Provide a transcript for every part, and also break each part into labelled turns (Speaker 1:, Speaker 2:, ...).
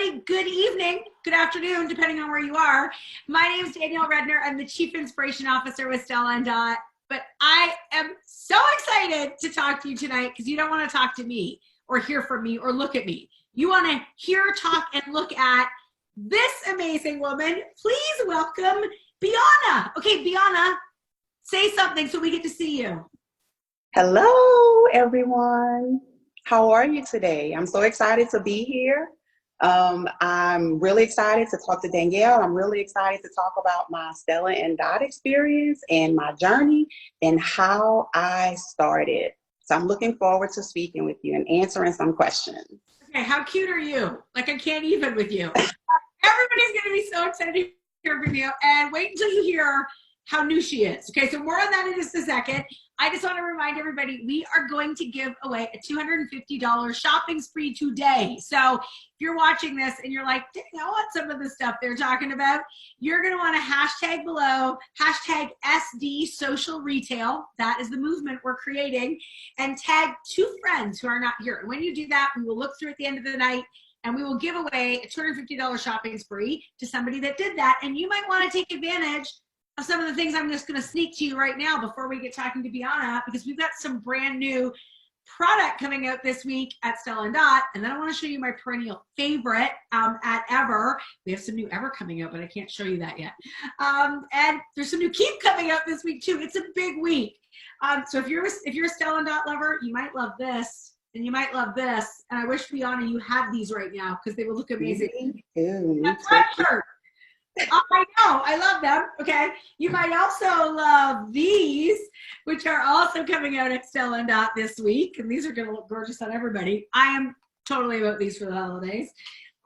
Speaker 1: everybody. Good evening, good afternoon, depending on where you are. My name is Danielle Redner. I'm the Chief Inspiration Officer with Stella & Dot. But I am so excited to talk to you tonight because you don't want to talk to me or hear from me or look at me. You want to hear, talk, and look at this amazing woman. Please welcome Biana. Okay, Biana, say something so we get to see you.
Speaker 2: Hello, everyone. How are you today? I'm so excited to be here. I'm really excited to talk to Danielle. I'm really excited to talk about my Stella & Dot experience and my journey and how I started. So I'm looking forward to speaking with you and answering some questions.
Speaker 1: Okay, how cute are you? Like, I can't even with you. Everybody's going to be so excited to hear from you. And wait until you hear how new she is. Okay, so more on that in just a second. I just want to remind everybody, we are going to give away a $250 shopping spree today. So if you're watching this and you're like, dang, I want some of the stuff they're talking about, you're going to want to hashtag below, hashtag SD Social Retail. That is the movement we're creating. And tag 2 friends who are not here. And when you do that, we will look through at the end of the night and we will give away a $250 shopping spree to somebody that did that. And you might want to take advantage of some of the things I'm just going to sneak to you right now before we get talking to Biana, because we've got some brand new product coming out this week at Stella & Dot. And then I want to show you my perennial favorite at Ever. We have some new Ever coming out, but I can't show you that yet. And there's some new Keep coming out this week too. It's a big week. So if you're a Stella & Dot lover, you might love this and you might love this. And I wish, Biana, you had these right now because they will look amazing. That's sweatshirt. Oh, I know, I love them. Okay, you might also love these, which are also coming out at Stella & Dot this week, and these are going to look gorgeous on everybody. I am totally about these for the holidays.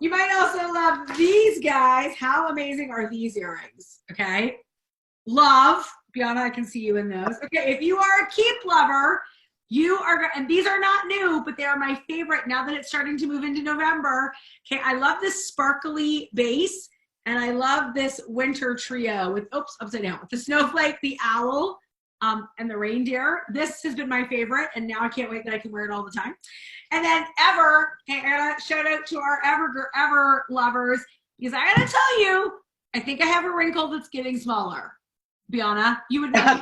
Speaker 1: You might also love these guys. How amazing are these earrings? Okay, love. Biana, I can see you in those. Okay, if you are a Keep lover, you are, and these are not new, but they are my favorite now that it's starting to move into November. Okay, I love this sparkly base. And I love this winter trio with, oops, upside down, with the snowflake, the owl, and the reindeer. This has been my favorite, and now I can't wait that I can wear it all the time. And then Ever, shout out to our Ever lovers, because I gotta tell you, I think I have a wrinkle that's getting smaller. Biana, you would know.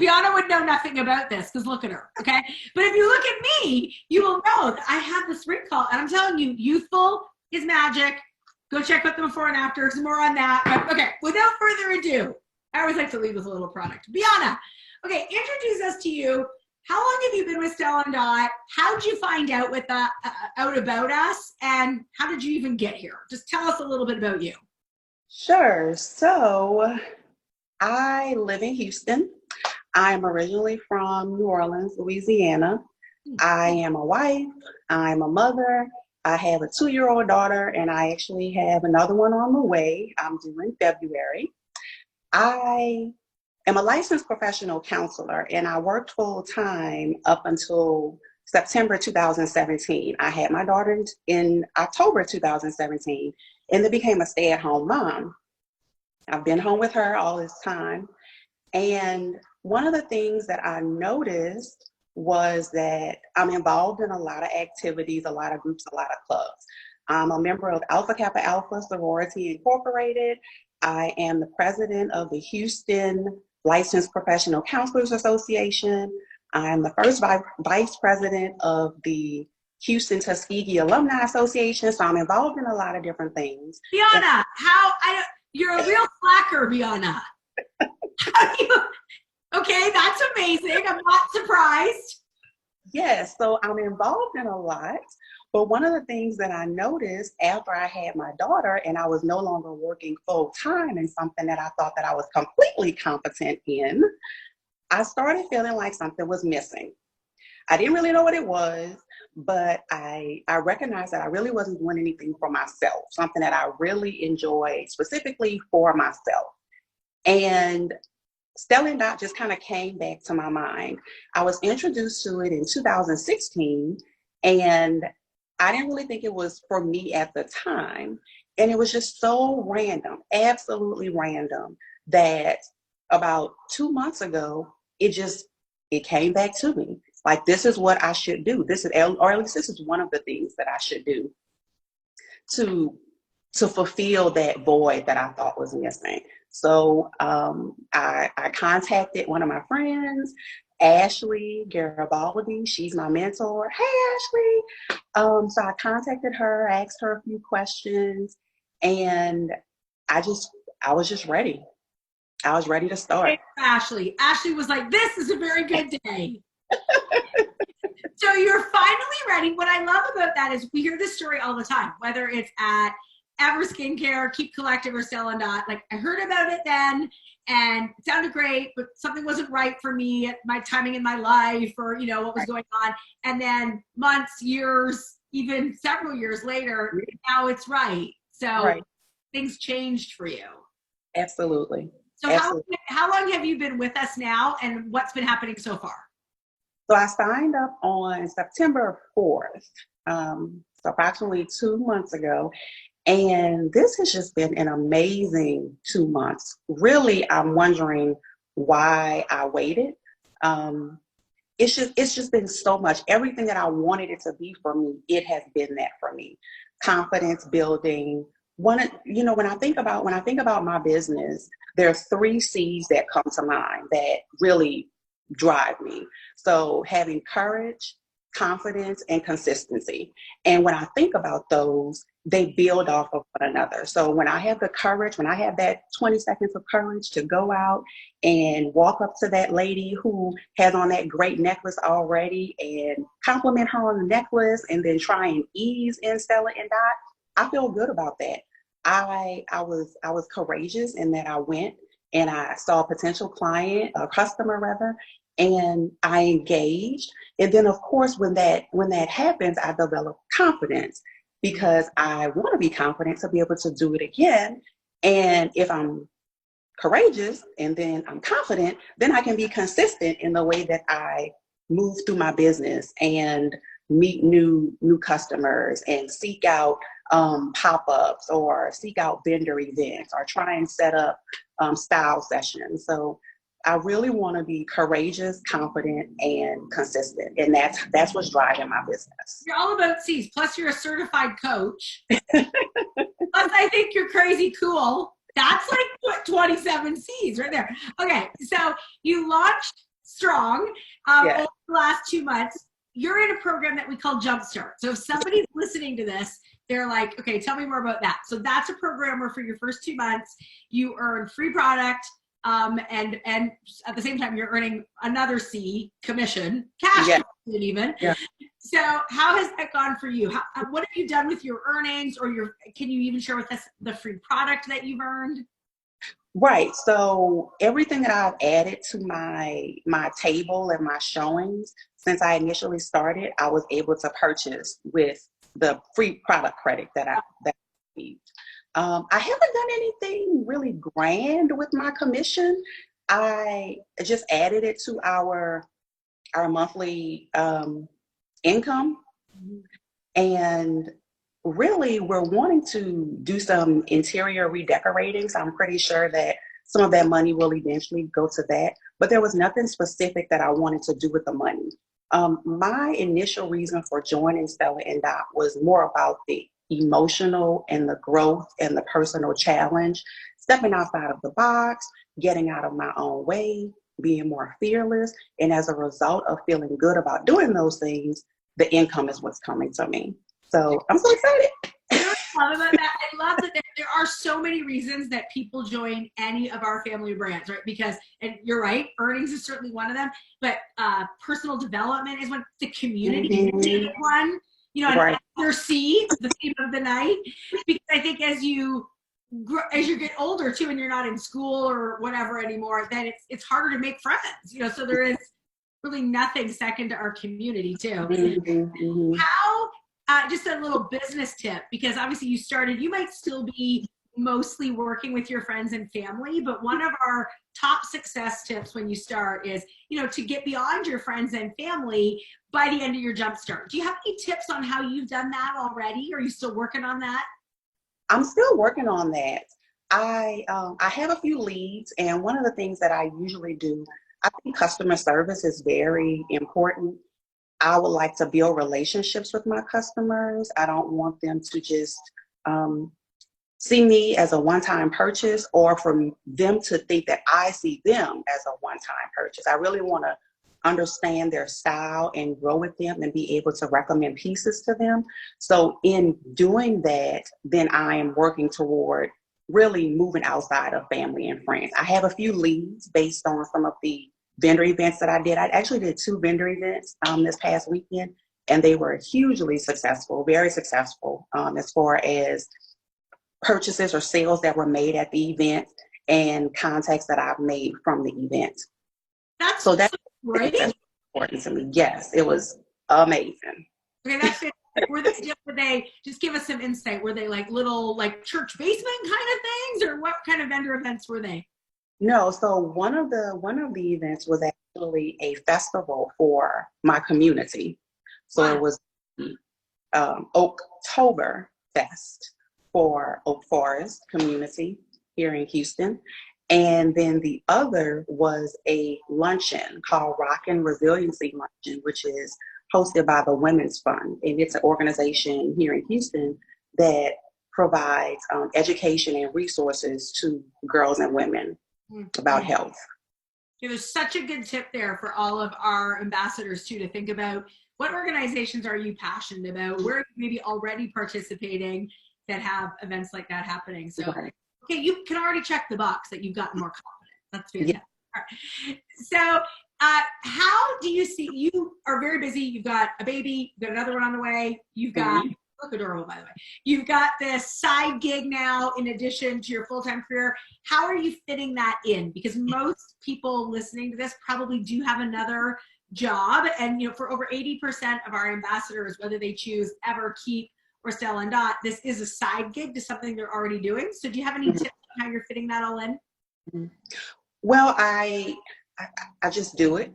Speaker 1: Biana would know nothing about this, because look at her, okay? But if you look at me, you will know that I have this wrinkle, and I'm telling you, youthful is magic. Go check out the before and after. Some more on that. But okay, without further ado, I always like to lead with a little product. Biana, okay, introduce us to you. How long have you been with Stella & Dot? How did you find out out about us? And how did you even get here? Just tell us a little bit about you.
Speaker 2: Sure. So I live in Houston. I'm originally from New Orleans, Louisiana. I am a wife. I'm a mother. I have a 2-year-old daughter, and I actually have another one on the way. I'm due in February. I am a licensed professional counselor, and I worked full-time up until September 2017. I had my daughter in October 2017, and then became a stay-at-home mom. I've been home with her all this time, and one of the things that I noticed was that I'm involved in a lot of activities, a lot of groups, a lot of clubs. I'm a member of Alpha Kappa Alpha Sorority Incorporated. I am the president of the Houston Licensed Professional Counselors Association. I'm the first vice president of the Houston Tuskegee Alumni Association. So I'm involved in a lot of different things.
Speaker 1: Biana, you're a real slacker, Biana. Okay, that's amazing. I'm not surprised.
Speaker 2: Yes, so I'm involved in a lot. But one of the things that I noticed after I had my daughter and I was no longer working full time in something that I thought that I was completely competent in, I started feeling like something was missing. I didn't really know what it was, but I recognized that I really wasn't doing anything for myself, something that I really enjoyed specifically for myself. And Stella & Dot just kind of came back to my mind. I was introduced to it in 2016, and I didn't really think it was for me at the time. And it was just so random, absolutely random, that about 2 months ago, it came back to me. Like, this is what I should do. This is, or at least this is one of the things that I should do. to fulfill that void that I thought was missing. So I contacted one of my friends, Ashley Garibaldi. She's my mentor. Hey, Ashley. So I contacted her, asked her a few questions, and I was just ready. I was ready to start.
Speaker 1: Ashley. Ashley was like, this is a very good day. So you're finally ready. What I love about that is we hear this story all the time, whether it's at Ever Skincare, Keep Collective, or Stella & Dot. Like, I heard about it then and it sounded great, but something wasn't right for me at my timing in my life, or, you know, what was going on. And then months, years, even several years later, now it's right. So things changed for you.
Speaker 2: Absolutely.
Speaker 1: So how long have you been with us now, and what's been happening so far?
Speaker 2: So I signed up on September 4th, so approximately 2 months ago. And this has just been an amazing 2 months. Really, I'm wondering why I waited. It's just been so much. Everything that I wanted it to be for me, it has been that for me. Confidence building. When I think about my business, there are 3 C's that come to mind that really drive me. So having courage, confidence, and consistency. And when I think about those, they build off of one another. So when I have the courage, when I have that 20 seconds of courage to go out and walk up to that lady who has on that great necklace already and compliment her on the necklace, and then try and ease in Stella & Dot, I feel good about that. I was courageous in that I went and I saw a potential client, a customer rather, and I engaged. And then, of course, when that happens, I develop confidence, because I want to be confident to be able to do it again. And if I'm courageous and then I'm confident, then I can be consistent in the way that I move through my business and meet new customers and seek out pop-ups or seek out vendor events or try and set up style sessions. So I really want to be courageous, confident, and consistent. And that's what's driving my business.
Speaker 1: You're all about C's. Plus, you're a certified coach. Plus, I think you're crazy cool. That's like 27 C's right there. Okay, so you launched Strong over the last 2 months. You're in a program that we call Jumpstart. So if somebody's listening to this, they're like, okay, tell me more about that. So that's a program where for your first 2 months, you earn free product, and at the same time, you're earning another C, commission, cash commission even. Yeah. So how has that gone for you? What have you done with your earnings, or can you even share with us the free product that you've earned?
Speaker 2: Right. So everything that I've added to my table and my showings since I initially started, I was able to purchase with the free product credit that I received. I haven't done anything really grand with my commission. I just added it to our monthly income. And really, we're wanting to do some interior redecorating. So I'm pretty sure that some of that money will eventually go to that. But there was nothing specific that I wanted to do with the money. My initial reason for joining Stella & Dot was more about the emotional and the growth and the personal challenge, stepping outside of the box, getting out of my own way, being more fearless. And as a result of feeling good about doing those things, the income is what's coming to me. So I'm so excited.
Speaker 1: I love that. I love that there are so many reasons that people join any of our family brands, right? Because, and you're right, earnings is certainly one of them, but personal development is one, the community is one, you know, and another C, the theme of the night, because I think as you get older too, and you're not in school or whatever anymore, then it's harder to make friends, you know, so there is really nothing second to our community too. How, just a little business tip, because obviously you might still be mostly working with your friends and family, but one of our top success tips when you start is, you know, to get beyond your friends and family by the end of your Jumpstart. Do you have any tips on how you've done that already? Are you still working on that?
Speaker 2: I'm still working on that. I have a few leads, and one of the things that I usually do, I think customer service is very important. I would like to build relationships with my customers. I don't want them to just see me as a one-time purchase, or for them to think that I see them as a one-time purchase. I really want to understand their style and grow with them and be able to recommend pieces to them. So in doing that, then I am working toward really moving outside of family and friends. I have a few leads based on some of the vendor events that I did. I actually did 2 vendor events this past weekend, and they were hugely successful, very successful, as far as purchases or sales that were made at the event and contacts that I've made from the event.
Speaker 1: That's
Speaker 2: so that's
Speaker 1: great.
Speaker 2: That's important to me. Yes, it was amazing.
Speaker 1: Okay, that's fantastic. Were they just give us some insight? Were they like little like church basement kind of things, or what kind of vendor events were they?
Speaker 2: No, so one of the events was actually a festival for my community. So
Speaker 1: Wow.
Speaker 2: it was the Oaktober Fest for Oak Forest community here in Houston. And then the other was a luncheon called Rock and Resiliency Luncheon, which is hosted by the Women's Fund. And it's an organization here in Houston that provides education and resources to girls and women about health.
Speaker 1: There's such a good tip there for all of our ambassadors too, to think about what organizations are you passionate about, where are you maybe already participating that have events like that happening. So
Speaker 2: Right.
Speaker 1: Okay, you can already check the box that you've gotten more confident. That's fantastic.
Speaker 2: Yeah.
Speaker 1: All right. So how do you see, you are very busy, you've got a baby, you've got another one on the way, you've got, look adorable by the way, you've got this side gig now in addition to your full-time career. How are you fitting that in? Because most people listening to this probably do have another job, and for over 80% of our ambassadors, whether they choose Ever, Keep, or Stella & Dot, this is a side gig to something they're already doing. So do you have any tips on how you're fitting that all in?
Speaker 2: Well, I just do it.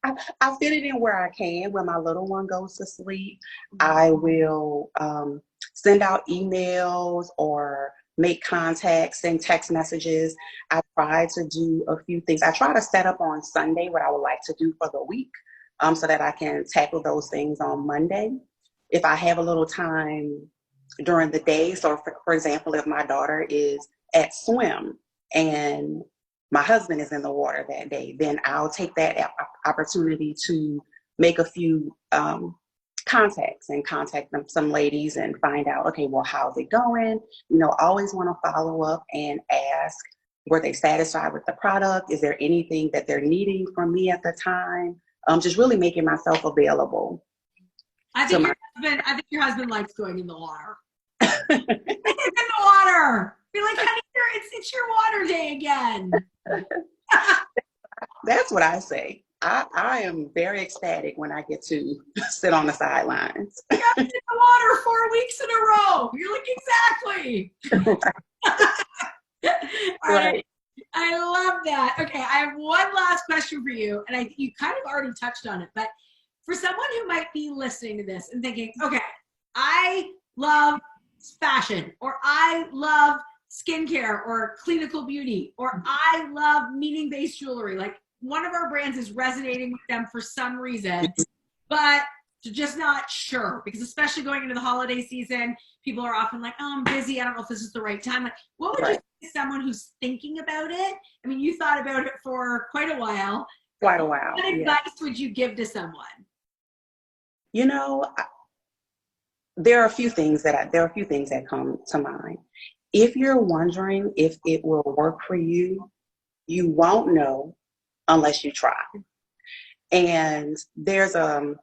Speaker 2: I fit it in where I can. When my little one goes to sleep, I will send out emails or make contacts, send text messages. I try to do a few things. I try to set up on Sunday what I would like to do for the week, so that I can tackle those things on Monday. If I have a little time during the day, so for example, if my daughter is at swim and my husband is in the water that day, then I'll take that opportunity to make a few contacts and contact some ladies and find out, okay, well, how's it going? Always want to follow up and ask, were they satisfied with the product? Is there anything that they're needing from me at the time? Just really making myself available.
Speaker 1: I think your husband likes going in the water. In the water. You're like, honey, it's your water day again.
Speaker 2: That's what I say. I am very ecstatic when I get to sit on the sidelines.
Speaker 1: You got in the water 4 weeks in a row. You're like, exactly.
Speaker 2: Right.
Speaker 1: I love that. Okay, I have one last question for you, and you kind of already touched on it, but for someone who might be listening to this and thinking, okay, I love fashion, or I love skincare or clinical beauty, or I love meaning-based jewelry. Like one of our brands is resonating with them for some reason, but they're just not sure, because especially going into the holiday season, people are often like, oh, I'm busy. I don't know if this is the right time. Like, what would you say to someone who's thinking about it? I mean, you thought about it for quite a while.
Speaker 2: Quite a while.
Speaker 1: What advice would you give to someone?
Speaker 2: There are a few things that come to mind. If you're wondering if it will work for you, you won't know unless you try. And there's a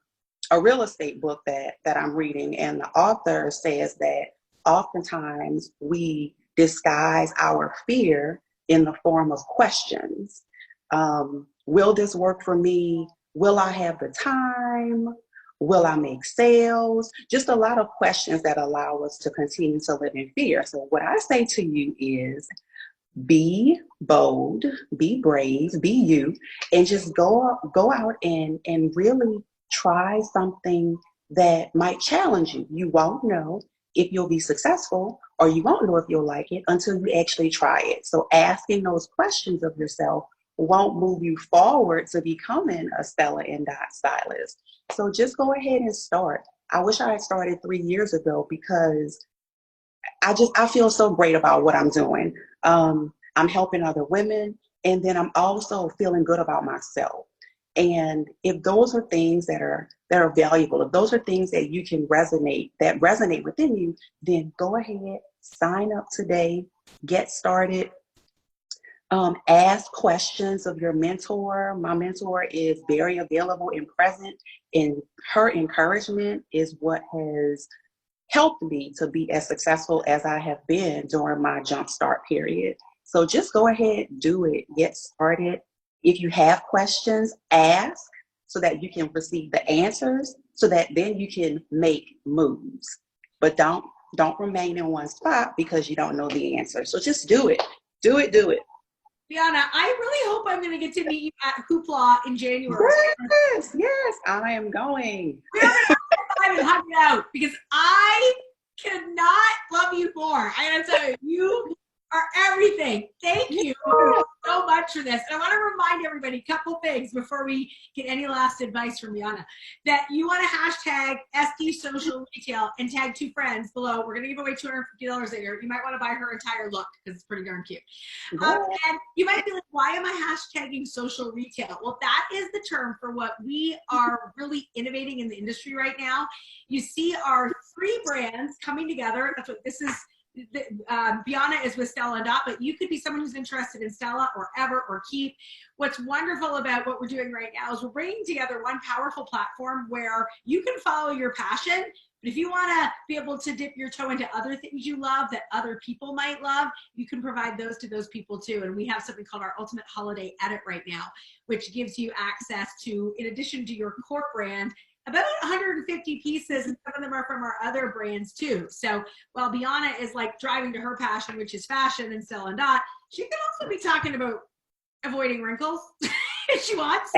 Speaker 2: real estate book that I'm reading, and the author says that oftentimes we disguise our fear in the form of questions. Will this work for me? Will I have the time? Will I make sales? Just a lot of questions that allow us to continue to live in fear. So what I say to you is, be bold, be brave, be you, and just go out and really try something that might challenge you. You won't know if you'll be successful, or you won't know if you'll like it until you actually try it. So asking those questions of yourself won't move you forward to becoming a Stella & Dot stylist. So just go ahead and start. I wish I had started 3 years ago because I feel so great about what I'm doing. I'm helping other women, and then I'm also feeling good about myself. And if those are things that are valuable, if those are things that you can resonate within you, then go ahead, sign up today, get started. Ask questions of your mentor. My mentor is very available and present, and her encouragement is what has helped me to be as successful as I have been during my jumpstart period. So just go ahead, do it, get started. If you have questions, ask so that you can receive the answers so that then you can make moves. But don't remain in one spot because you don't know the answer. So just do it. Do it, do it.
Speaker 1: Bianna, I really hope I'm going to get to meet you at Hoopla in January.
Speaker 2: Yes, yes, I am going.
Speaker 1: We're going to have and hug it out because I cannot love you more. I got to tell you, you are everything. Thank you so much for this. And I want to remind everybody a couple things before we get any last advice from Bianna. That you want to hashtag SD Social Retail and tag 2 friends below. We're going to give away $250 a year. You might want to buy her entire look because it's pretty darn cute. And you might be like, why am I hashtagging social retail? Well, that is the term for what we are really innovating in the industry right now. You see our 3 brands coming together. That's what this is. Bianna is with Stella & Dot, but you could be someone who's interested in Stella or Ever or Keep. What's wonderful about what we're doing right now is we're bringing together one powerful platform where you can follow your passion, but if you want to be able to dip your toe into other things you love that other people might love, you can provide those to those people too. And we have something called our Ultimate Holiday Edit right now, which gives you access to, in addition to your core brand, about 150 pieces, and some of them are from our other brands too. So while Bianna is like driving to her passion, which is fashion and Stella & Dot, she can also be talking about avoiding wrinkles if she wants,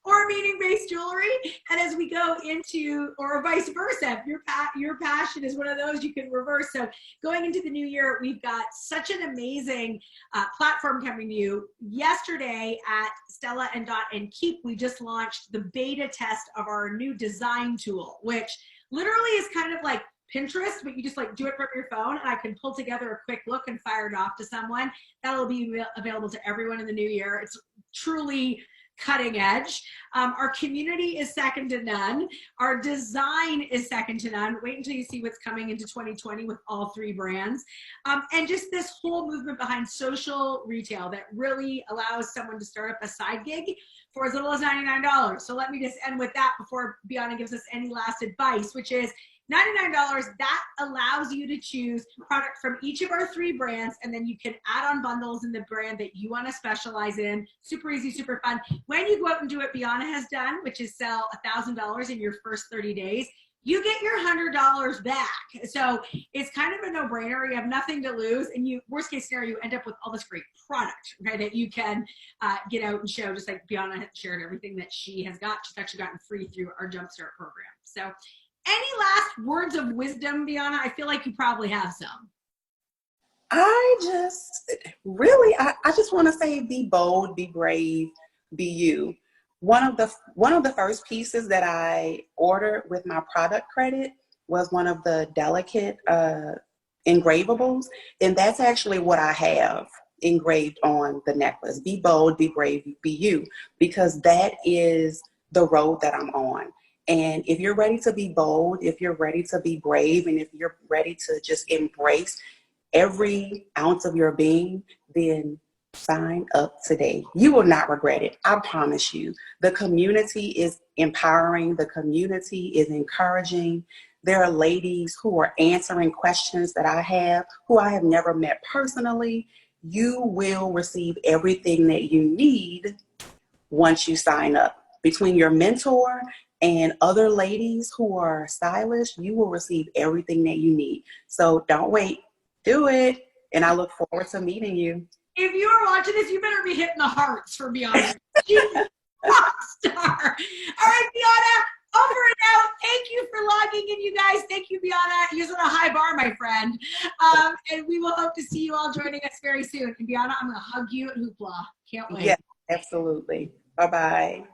Speaker 1: or meaning-based jewelry. And as we go into, or vice versa, if your passion is one of those, you can reverse. So going into the new year, we've got such an amazing platform coming to you. Yesterday at Stella & Dot and Keep, we just launched the beta test of our new design tool, which literally is kind of like Pinterest, but you just like do it from your phone, and I can pull together a quick look and fire it off to someone. That'll be available to everyone in the new year. It's truly cutting edge. Our community is second to none. Our design is second to none. Wait until you see what's coming into 2020 with all 3 brands. And just this whole movement behind social retail that really allows someone to start up a side gig for as little as $99. So let me just end with that before Bianna gives us any last advice, which is $99, that allows you to choose product from each of our 3 brands, and then you can add on bundles in the brand that you want to specialize in. Super easy, super fun. When you go out and do what Bianna has done, which is sell $1,000 in your first 30 days, you get your $100 back. So it's kind of a no-brainer. You have nothing to lose, and you, worst case scenario, you end up with all this great product, okay, that you can get out and show, just like Bianna has shared everything that she has got. She's actually gotten free through our Jumpstart program. So any last words of wisdom, Bianna? I feel like you probably have some.
Speaker 2: I just want to say, be bold, be brave, be you. One of the first pieces that I ordered with my product credit was one of the delicate engravables, and that's actually what I have engraved on the necklace. Be bold, be brave, be you, because that is the road that I'm on. And if you're ready to be bold, if you're ready to be brave, and if you're ready to just embrace every ounce of your being, then sign up today. You will not regret it. I promise you. The community is empowering. The community is encouraging. There are ladies who are answering questions that I have, who I have never met personally. You will receive everything that you need once you sign up. Between your mentor and other ladies who are stylish, you will receive everything that you need. So don't wait. Do it. And I look forward to meeting you.
Speaker 1: If you are watching this, you better be hitting the hearts for Bianna. She's a rock star. All right, Bianna, over and out. Thank you for logging in, you guys. Thank you, Bianna. You're on a high bar, my friend. And we will hope to see you all joining us very soon. And Bianna, I'm going to hug you at Hoopla. Can't wait.
Speaker 2: Yes, absolutely. Bye-bye.